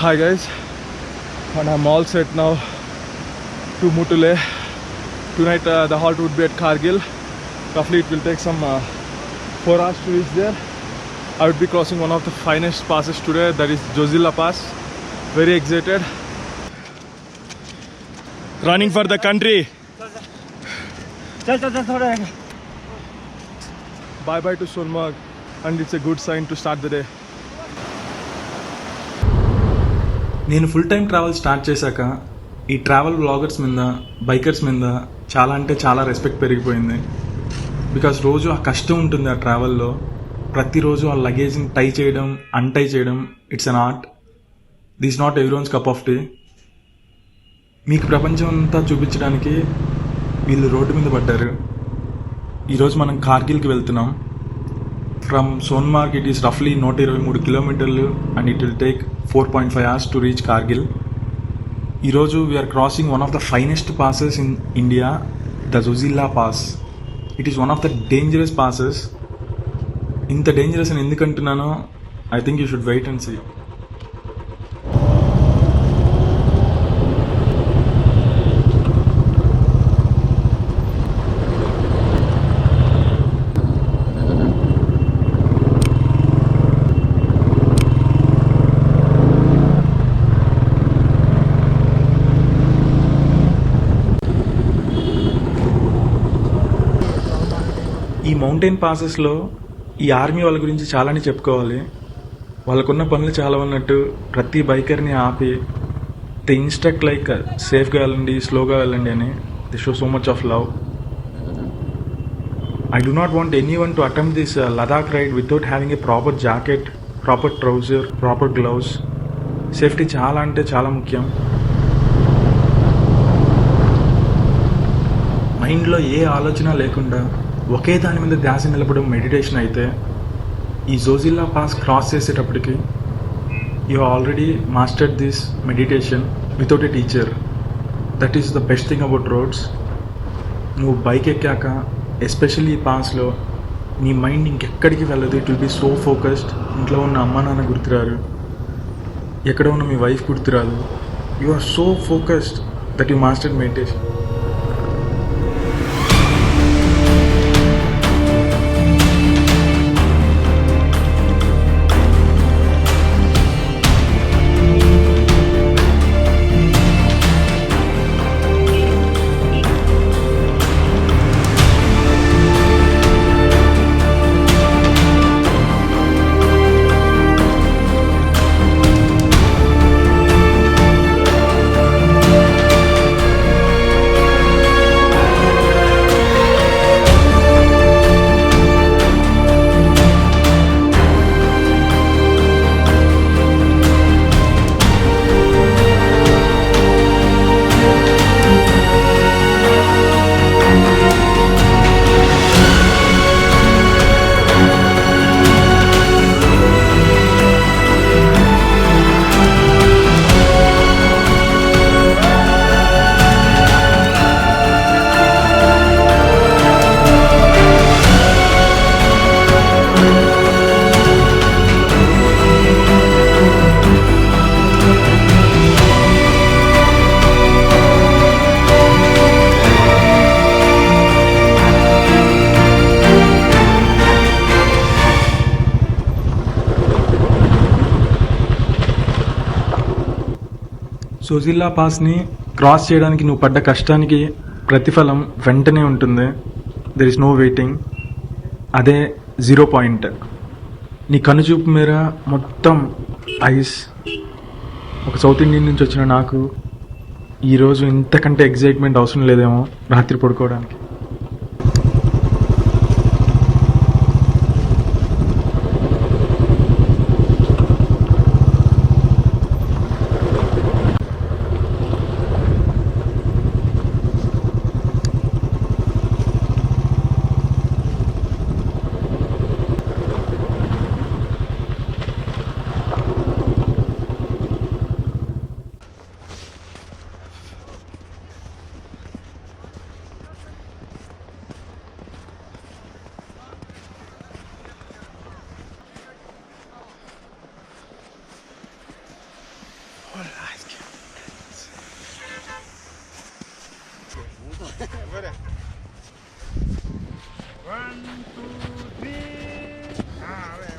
Hi guys, and I'm all set now to Mutule. Tonight the halt would be at Kargil. Roughly it will take some 4 hours to reach there. I would be crossing one of the finest passes today, that is Zojila Pass. Very excited. Running for the country. Bye bye to Sonmarg, and it's a good sign to start the day. నేను full time travel start చేశాక ఈ travel vloggers మీద bikers మీద చాలా అంటే చాలా respect పెరిగిపోయింది. Because రోజు ఆ కష్టం ఉంటుంది ఆ ట్రావెల్లో. ప్రతిరోజు ఆ లగేజ్ని టై చేయడం, అన్టై చేయడం, it's an art. This not everyone's cup of tea. మీకు ప్రపంచం అంతా చూపించడానికి వీళ్ళు రోడ్డు మీద పడ్డారు. ఈరోజు మనం కార్గిల్కి వెళ్తున్నాం. ఫ్రమ్ సోన్మార్గ్ ఇట్ ఈస్ రఫ్లీ 123 కిలోమీటర్లు and it will take 4.5 hours to reach Kargil. ఈరోజు we are crossing one of the finest passes in India, the Zojila pass. It is one of the dangerous passes. ఇంత డేంజరస్ అని ఎందుకంటున్నానో I think you should wait and see. ఈ mountain పాసెస్లో ఈ army వాళ్ళ గురించి చాలానే చెప్పుకోవాలి. వాళ్ళకున్న పనులు చాలా ఉన్నట్టు ప్రతి బైకర్ని ఆపి ది ఇన్స్ట్రక్ట్ లైక్ సేఫ్గా వెళ్ళండి, స్లోగా వెళ్ళండి అని. The show so much of love. I do not want anyone to attempt this Ladakh ride without having a proper jacket, proper trouser, proper gloves. Safety చాలా అంటే చాలా ముఖ్యం. మైండ్లో ఏ ఆలోచన లేకుండా ఒకే దాని మీద ధ్యాస నిలపడం మెడిటేషన్ అయితే, ఈ జోజిల్లా పాస్ క్రాస్ చేసేటప్పటికి you already mastered this meditation without a teacher. That is the best thing about roads. నువ్వు బైక్ ఎక్కాక ఎస్పెషల్లీ ఈ పాస్లో నీ మైండ్ ఇంకెక్కడికి వెళ్ళదు. It will be so focused. ఇంట్లో ఉన్న అమ్మ నాన్న గుర్తురారు, ఎక్కడ ఉన్న మీ వైఫ్ గుర్తురాదు. You are so focused that you mastered meditation. Zojila పాస్ని క్రాస్ చేయడానికి నువ్వు పడ్డ కష్టానికి ప్రతిఫలం వెంటనే ఉంటుంది. There is no waiting. అదే 0 పాయింట్. నీ కనుచూపు మేర మొత్తం ఐస్. ఒక సౌత్ ఇండియన్ నుంచి వచ్చిన నాకు ఈరోజు ఇంతకంటే ఎగ్జైట్మెంట్ అవసరం లేదేమో రాత్రి పడుకోవడానికి. बरं 1 2 3 हां बरं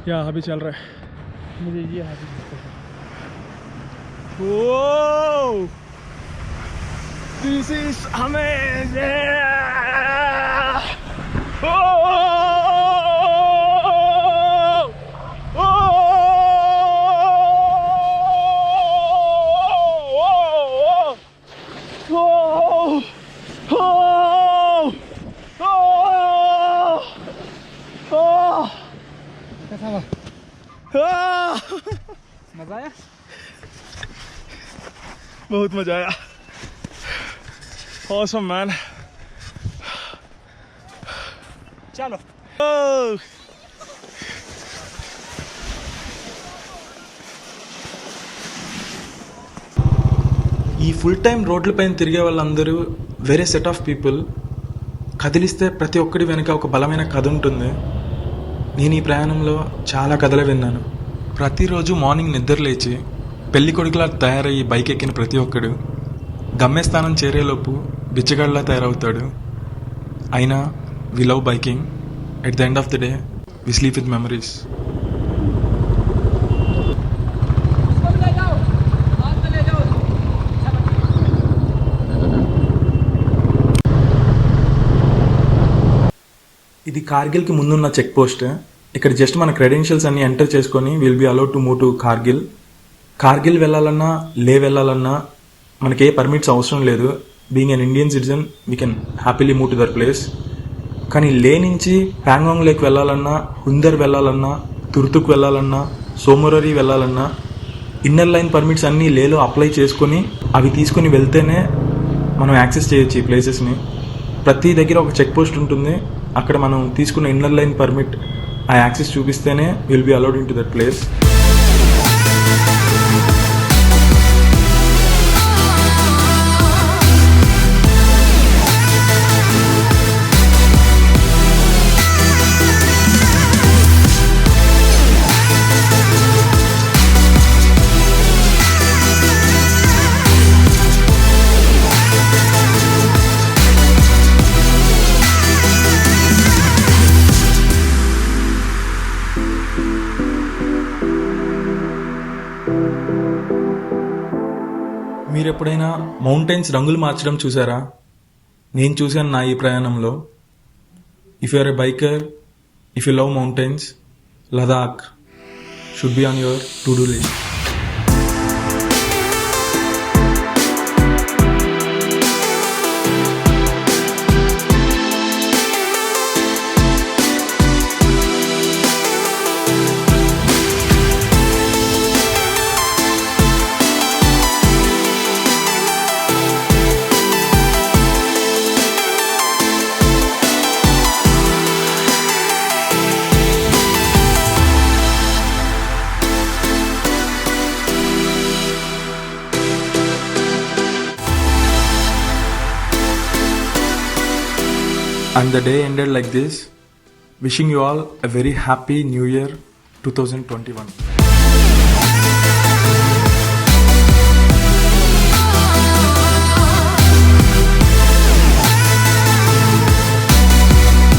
या अभी चल रहा है मुझे ये हाथ Whoa! This is amazing! Oh! Oh! Oh! Oh! Oh! कैसा हुआ Ah! मजा आया बहुत मजा आया awesome man चलो oh! ఈ ఫుల్ టైం రోడ్లపైన తిరిగే వాళ్ళందరూ వేరే సెట్ ఆఫ్ పీపుల్. కదిలిస్తే ప్రతి ఒక్కడి వెనుక ఒక బలమైన కథ ఉంటుంది. నేను ఈ ప్రయాణంలో చాలా కథలు విన్నాను. ప్రతిరోజు మార్నింగ్ నిద్ర లేచి పెళ్లి కొడుకులా తయారయ్యి బైక్ ఎక్కిన ప్రతి ఒక్కడు గమ్యస్థానం చేరేలోపు బిచ్చగాడిలా తయారవుతాడు. అయినా we love biking. At the end of the day we sleep with memories. ఇది కార్గిల్కి ముందున్న చెక్ పోస్ట్. ఇక్కడ జస్ట్ మన క్రెడెన్షియల్స్ అన్ని ఎంటర్ చేసుకొని will be allowed to move to Kargil. Kargil వెళ్ళాలన్నా లే వెళ్ళాలన్నా మనకి ఏ పర్మిట్స్ అవసరం లేదు. Being an Indian citizen we can happily move to that place. కానీ లే నుంచి ప్యాంగాంగ్ లేక్ వెళ్ళాలన్నా, హుందర్ వెళ్ళాలన్నా, తుర్తుక్ వెళ్ళాలన్నా, సోమోరరీ వెళ్ళాలన్నా ఇన్నర్ లైన్ పర్మిట్స్ అన్నీ లేలో అప్లై చేసుకొని అవి తీసుకొని వెళ్తేనే మనం యాక్సెస్ చేయొచ్చు ఈ ప్లేసెస్ని. ప్రతి దగ్గర ఒక చెక్ పోస్ట్ ఉంటుంది. అక్కడ మనం తీసుకున్న ఇన్నర్ లైన్ పర్మిట్ ఆ యాక్సెస్ చూపిస్తేనే will be allowed into that place. మీరు ఎప్పుడైనా మౌంటైన్స్ రంగులు మార్చడం చూసారా? నేను చూశాను నా ఈ ప్రయాణంలో. If you are a biker, if you love mountains, Ladakh should be on your to do list. And the day ended like this. Wishing you all a very happy New Year 2021.